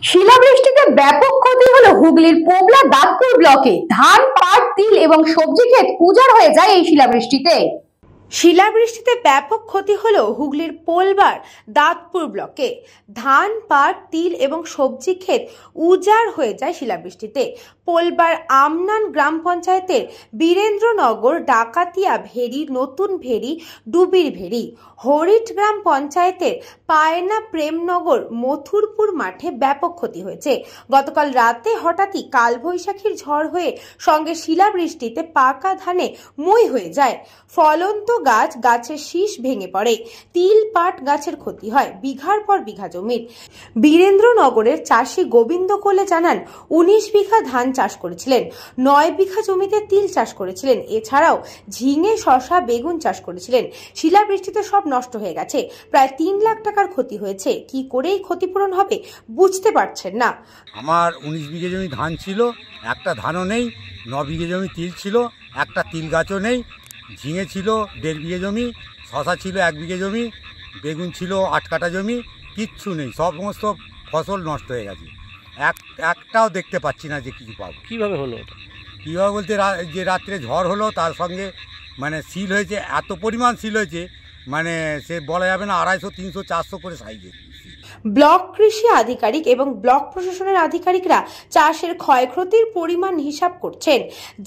শিলাবৃষ্টিতে ব্যাপক ক্ষতি হলো হুগলির পোবলা দাঁতপুর ব্লকে। ধান, পাট, তিল এবং সবজি ক্ষেত উজাড় হয়ে যায় এই শিলাবৃষ্টিতে ব্যাপক ক্ষতি হলো হুগলির পোলবার দাঁতপুর ব্লকে। ধান, পাট, তিল এবং সবজি ক্ষেত উজাড় হয়ে যায় শিলাবৃষ্টিতে। পোলবার আমনান গ্রাম পঞ্চায়েতের বীরেন্দ্রনগর, ডাকাতিয়া ভেরি, নতুন ভেরি, ডুবির ভেরি, হরিট গ্রাম পঞ্চায়েতের পায়না, প্রেমনগর, মথুরপুর মাঠে ব্যাপক ক্ষতি হয়েছে। গতকাল রাতে হঠাৎই কালবৈশাখীর ঝড় হয়ে সঙ্গে শিলাবৃষ্টিতে পাকা ধানে মই হয়ে যায়। ফলন্ত গাছের শীষ ভেঙে পড়ে। তিল, পাট গাছের ক্ষতি হয় বিঘার পর বিঘা জমির। বীরেন্দ্রনগরের চাষি গোবিন্দ কোলে জানান, 19 বিঘা ধান চাষ করেছিলেন, 9 বিঘা জমিতে তিল চাষ করেছিলেন, এছাড়াও ঝিঙে, শসা, বেগুন চাষ করেছিলেন। শিলাবৃষ্টিতে সব নষ্ট হয়ে গেছে। প্রায় 3 লাখ টাকার ক্ষতি হয়েছে। কি করেই ক্ষতিপূরণ হবে বুঝতে পারছেন না। আমার 19 বিঘে জমি ধান ছিল, একটা ধানও নেই। 9 বিঘে জমি তিল ছিল, একটা তিল গাছও নেই। ঝিঙে ছিল 1.5 বিঘে জমি, শসা ছিল 1 বিঘে জমি, বেগুন ছিল 8 কাঠা জমি, কিচ্ছু নেই। সমস্ত ফসল নষ্ট হয়ে গেছে। একটাও দেখতে পাচ্ছি না যে কিছু পাবো। কীভাবে হলো ওটা? কীভাবে বলতে, যে রাত্রে ঝড় হলো তার সঙ্গে মানে সিল হয়েছে, এত পরিমাণ সিল হয়েছে মানে সে বলা যাবে না, 250, 300, 400 করে সাইজে। ব্লক কৃষি আধিকারিক এবং ব্লক প্রশাসনের আধিকারিকরা চাষের ক্ষয়ক্ষতির পরিমাণ হিসাব করছেন।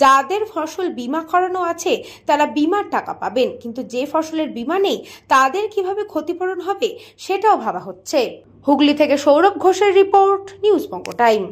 যাদের ফসল বীমা করানো আছে তারা বীমার টাকা পাবেন, কিন্তু যে ফসলের বীমা নেই তাদের কিভাবে ক্ষতিপূরণ হবে সেটাও ভাবা হচ্ছে। হুগলি থেকে সৌরভ ঘোষের রিপোর্ট, নিউজ বঙ্গ টাইম।